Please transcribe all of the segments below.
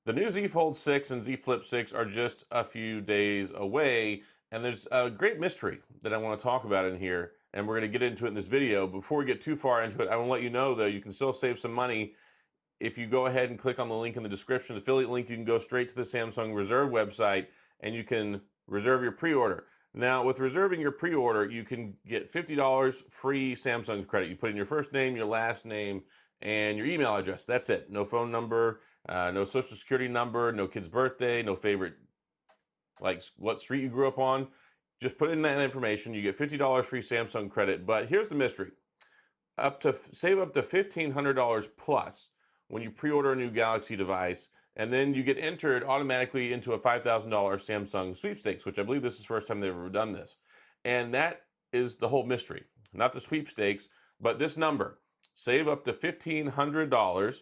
The new Z Fold 6 and Z Flip 6 are just a few days away, and there's a great mystery that I want to talk about in here, and we're going to get into it in this video. Before we get too far into it, I want to let you know, though, you can still save some money if you go ahead and click on the link in the description, affiliate link. You can go straight to the Samsung Reserve website, and you can reserve your pre-order. Now, with reserving your pre-order, you can get $50 free Samsung credit. You put in your first name, your last name, and your email address. That's it. No phone number, no social security number, no kid's birthday, no favorite, like what street you grew up on. Just put in that information. You get $50 free Samsung credit. But here's the mystery. Save up to $1,500 plus when you pre-order a new Galaxy device, and then you get entered automatically into a $5,000 Samsung sweepstakes, which I believe this is the first time they've ever done this. And that is the whole mystery. Not the sweepstakes, but this number. Save up to $1,500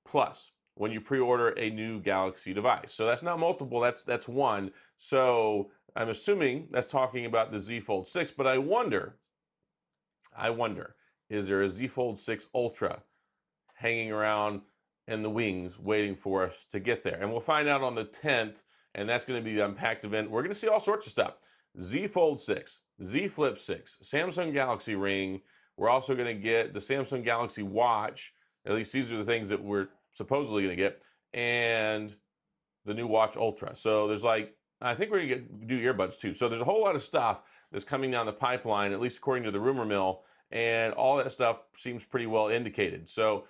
plus when you pre-order a new Galaxy device. So that's not multiple, that's one. So I'm assuming that's talking about the Z Fold 6, but I wonder, is there a Z Fold 6 Ultra hanging around in the wings waiting for us to get there? And we'll find out on the 10th, and that's going to be the Unpacked event. We're going to see all sorts of stuff. Z Fold 6, Z Flip 6, Samsung Galaxy Ring. We're also going to get the Samsung Galaxy Watch. At least these are the things that we're supposedly going to get. And the new Watch Ultra. So there's I think we're going to do earbuds too. So there's a whole lot of stuff that's coming down the pipeline, at least according to the rumor mill. And all that stuff seems pretty well indicated. So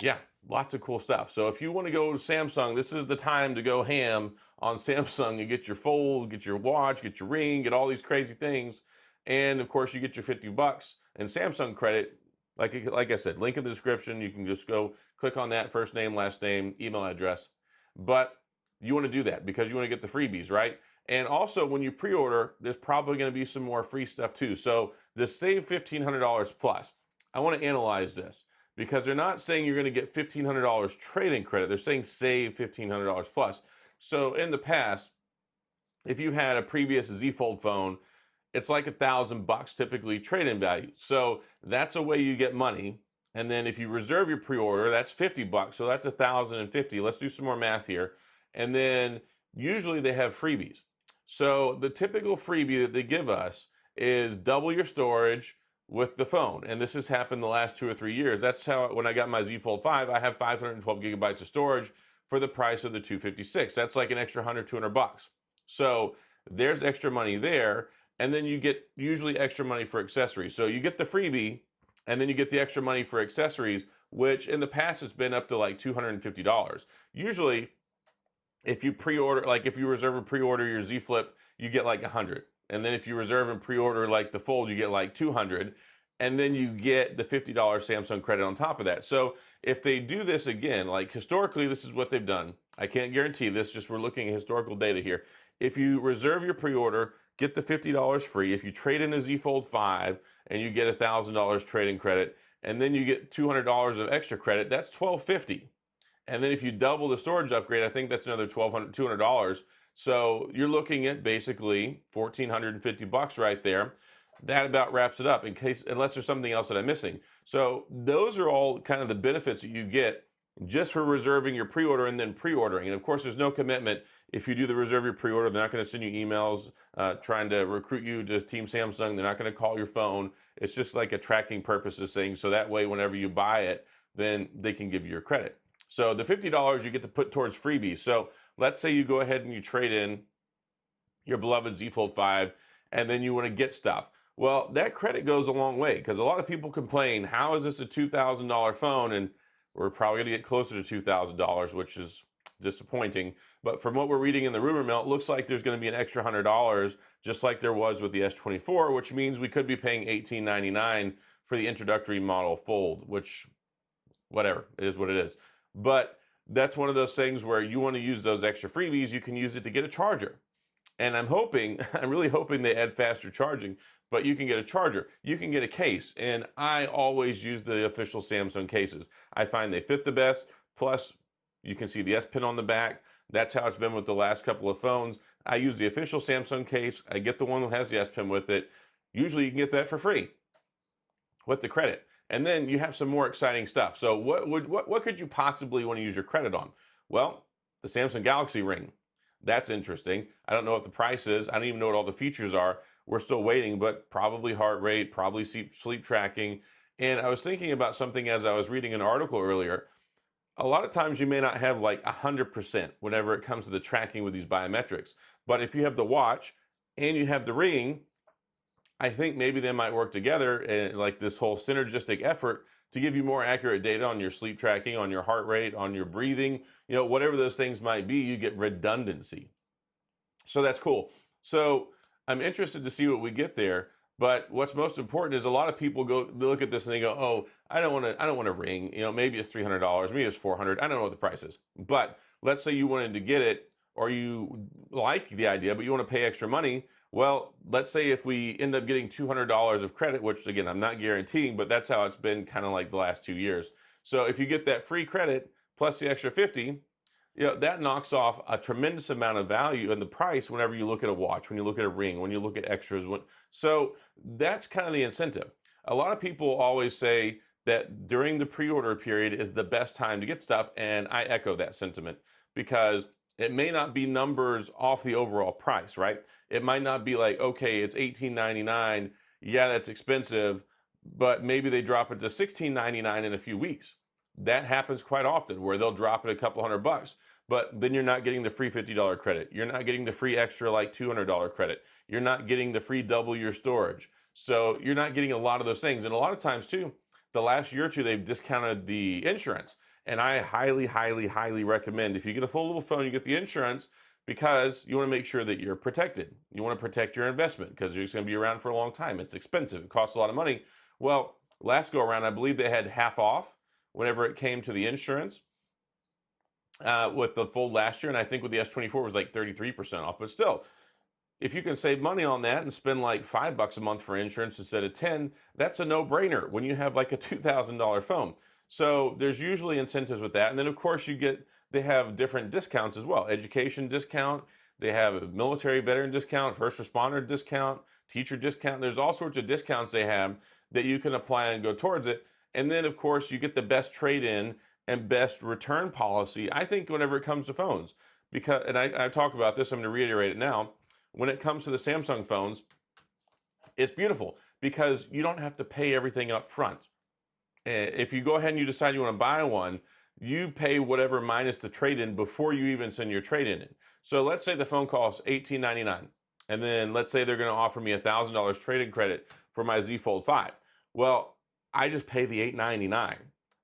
yeah, lots of cool stuff. So if you want to go to Samsung, this is the time to go ham on Samsung and get your Fold, get your watch, get your ring, get all these crazy things. And of course, you get your $50 and Samsung credit. Like I said, link in the description. You can just go click on that, first name, last name, email address. But you want to do that because you want to get the freebies, right? And also, when you pre-order, there's probably going to be some more free stuff too. So this save $1,500 plus, I want to analyze this because they're not saying you're going to get $1,500 trade-in credit. They're saying save $1,500 plus. So in the past, if you had a previous Z Fold phone, it's like $1,000 typically trade-in value. So that's a way you get money. And then if you reserve your pre-order, that's $50. So that's $1,050. Let's do some more math here. And then usually they have freebies. So the typical freebie that they give us is double your storage with the phone. And this has happened the last 2 or 3 years. That's how, when I got my Z Fold 5, I have 512 gigabytes of storage for the price of the 256. That's like an extra $100, $200. So there's extra money there. And then you get usually extra money for accessories. So you get the freebie, and then you get the extra money for accessories, which in the past it's been up to like $250. Usually, if you pre-order, like if you reserve and pre-order your Z Flip, you get like 100. And then if you reserve and pre-order like the Fold, you get like 200. And then you get the $50 Samsung credit on top of that. So if they do this again, like historically, this is what they've done. I can't guarantee this, just we're looking at historical data here. If you reserve your pre-order, get the $50 free. If you trade in a Z Fold 5 and you get $1,000 trade-in credit, and then you get $200 of extra credit, that's $1,250. And then if you double the storage upgrade, I think that's another $200. So you're looking at basically $1,450 right there. That about wraps it up, unless there's something else that I'm missing. So those are all kind of the benefits that you get just for reserving your pre-order and then pre-ordering. And of course, there's no commitment. If you do the reserve your pre-order, they're not going to send you emails trying to recruit you to Team Samsung. They're not going to call your phone. It's just like a tracking purposes thing. So that way, whenever you buy it, then they can give you your credit. So the $50 you get to put towards freebies. So let's say you go ahead and you trade in your beloved Z Fold 5, and then you want to get stuff. Well, that credit goes a long way because a lot of people complain, how is this a $2,000 phone? And we're probably going to get closer to $2,000, which is disappointing. But from what we're reading in the rumor mill, it looks like there's going to be an extra $100, just like there was with the S24, which means we could be paying $1899 for the introductory model Fold, which, whatever, it is what it is. But that's one of those things where you want to use those extra freebies, you can use it to get a charger. And I'm really hoping they add faster charging, but you can get a charger. You can get a case, and I always use the official Samsung cases. I find they fit the best, plus you can see the S Pen on the back. That's how it's been with the last couple of phones. I use the official Samsung case. I get the one that has the S Pen with it. Usually you can get that for free with the credit. And then you have some more exciting stuff. So what could you possibly want to use your credit on? Well, The Samsung Galaxy Ring. That's interesting. I don't know what the price is. I don't even know what all the features are. We're still waiting, but probably heart rate, probably sleep tracking. And I was thinking about something as I was reading an article earlier. A lot of times you may not have like 100% whenever it comes to the tracking with these biometrics. But if you have the watch and you have the ring, I think maybe they might work together and like this whole synergistic effort to give you more accurate data on your sleep tracking, on your heart rate, on your breathing, whatever those things might be, you get redundancy. So that's cool. So I'm interested to see what we get there. But what's most important is a lot of people they look at this and they go, "Oh, I don't want a ring. Maybe it's $300, maybe it's 400. I don't know what the price is." But let's say you wanted to get it, or you like the idea, but you want to pay extra money. Well, let's say if we end up getting $200 of credit, which again I'm not guaranteeing, but that's how it's been kind of like the last 2 years. So if you get that free credit plus the extra 50, that knocks off a tremendous amount of value in the price whenever you look at a watch, when you look at a ring, when you look at extras. So that's kind of the incentive. A lot of people always say that during the pre-order period is the best time to get stuff, and I echo that sentiment because it may not be numbers off the overall price, right? It might not be like, okay, it's $18.99. Yeah, that's expensive, but maybe they drop it to $16.99 in a few weeks. That happens quite often where they'll drop it a couple $100, but then you're not getting the free $50 credit. You're not getting the free extra like $200 credit. You're not getting the free double your storage. So you're not getting a lot of those things. And a lot of times too, the last year or two, they've discounted the insurance. And I highly, highly, highly recommend if you get a foldable phone, you get the insurance because you want to make sure that you're protected. You want to protect your investment because you're just going to be around for a long time. It's expensive. It costs a lot of money. Well, last go around, I believe they had half off whenever it came to the insurance with the Fold last year. And I think with the S24 it was like 33% off. But still, if you can save money on that and spend like $5 a month for insurance instead of 10, that's a no-brainer when you have like a $2,000 phone. So there's usually incentives with that. And then of course they have different discounts as well. Education discount, they have a military veteran discount, first responder discount, teacher discount. There's all sorts of discounts they have that you can apply and go towards it. And then of course you get the best trade-in and best return policy, I think, whenever it comes to phones. Because, and I talk about this, I'm going to reiterate it now. When it comes to the Samsung phones, it's beautiful because you don't have to pay everything up front. If you go ahead and you decide you want to buy one, you pay whatever minus the trade-in before you even send your trade-in in. So let's say the phone costs $18.99, and then let's say they're going to offer me $1,000 trade-in credit for my Z Fold 5. Well, I just pay the $899,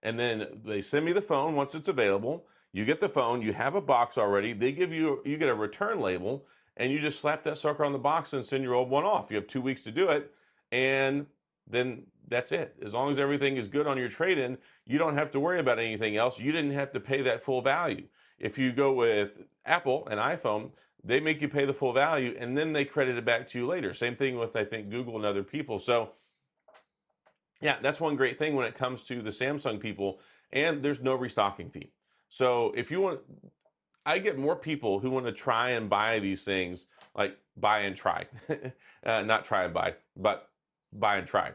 and then they send me the phone once it's available. You get the phone, you have a box already. They give you get a return label, and you just slap that sucker on the box and send your old one off. You have 2 weeks to do it, and then that's it. As long as everything is good on your trade-in, you don't have to worry about anything else. You didn't have to pay that full value. If you go with Apple and iPhone, they make you pay the full value and then they credit it back to you later. Same thing with, I think, Google and other people. So yeah, that's one great thing when it comes to the Samsung people, and there's no restocking fee. So if you want, I get more people who want to try and buy these things, like buy and try, not try and buy, but buy and try.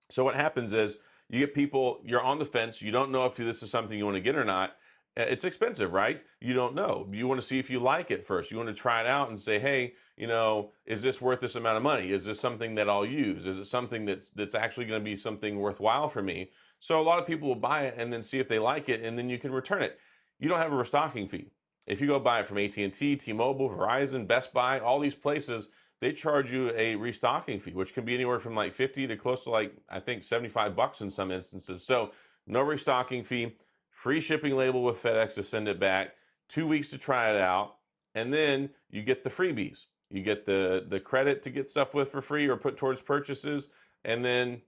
So what happens is you get people, you're on the fence, you don't know if this is something you want to get or not. It's expensive, right? You don't know. You want to see if you like it first. You want to try it out and say, hey, is this worth this amount of money? Is this something that I'll use? Is it something that's actually going to be something worthwhile for me? So a lot of people will buy it and then see if they like it, and then you can return it. You don't have a restocking fee. If you go buy it from AT&T, T-Mobile, Verizon, Best Buy, all these places, they charge you a restocking fee, which can be anywhere from like 50 to close to like, I think, $75 in some instances. So no restocking fee, free shipping label with FedEx to send it back, 2 weeks to try it out, and then you get the freebies. You get the credit to get stuff with for free or put towards purchases, and then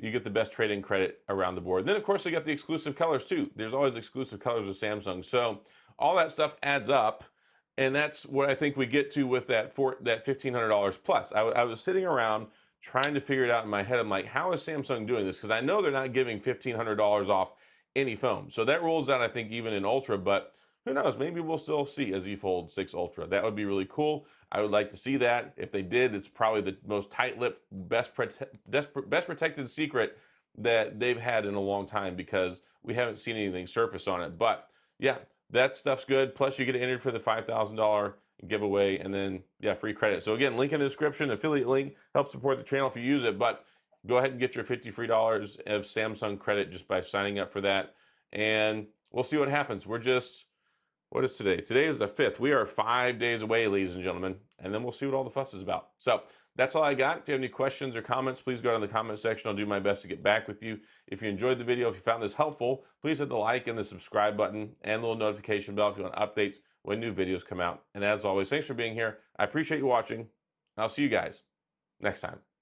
you get the best trade-in credit around the board. And then, of course, they got the exclusive colors too. There's always exclusive colors with Samsung. So all that stuff adds up. And that's what I think we get to with that $1,500 plus. I was sitting around trying to figure it out in my head. I'm like, how is Samsung doing this? Because I know they're not giving $1,500 off any phone. So that rolls out, I think, even in Ultra. But who knows? Maybe we'll still see a Z Fold 6 Ultra. That would be really cool. I would like to see that. If they did, it's probably the most tight-lipped, best protected secret that they've had in a long time because we haven't seen anything surface on it. But yeah, that stuff's good. Plus, you get entered for the $5,000 giveaway, and then yeah, free credit. So again, link in the description. Affiliate link helps support the channel if you use it. But go ahead and get your $50 free of Samsung credit just by signing up for that, and we'll see what happens. We're just, what is today? Today is the 5th. We are 5 days away, ladies and gentlemen, and then we'll see what all the fuss is about. So that's all I got. If you have any questions or comments, please go down in the comment section. I'll do my best to get back with you. If you enjoyed the video, if you found this helpful, please hit the like and the subscribe button and the little notification bell if you want updates when new videos come out. And as always, thanks for being here. I appreciate you watching. I'll see you guys next time.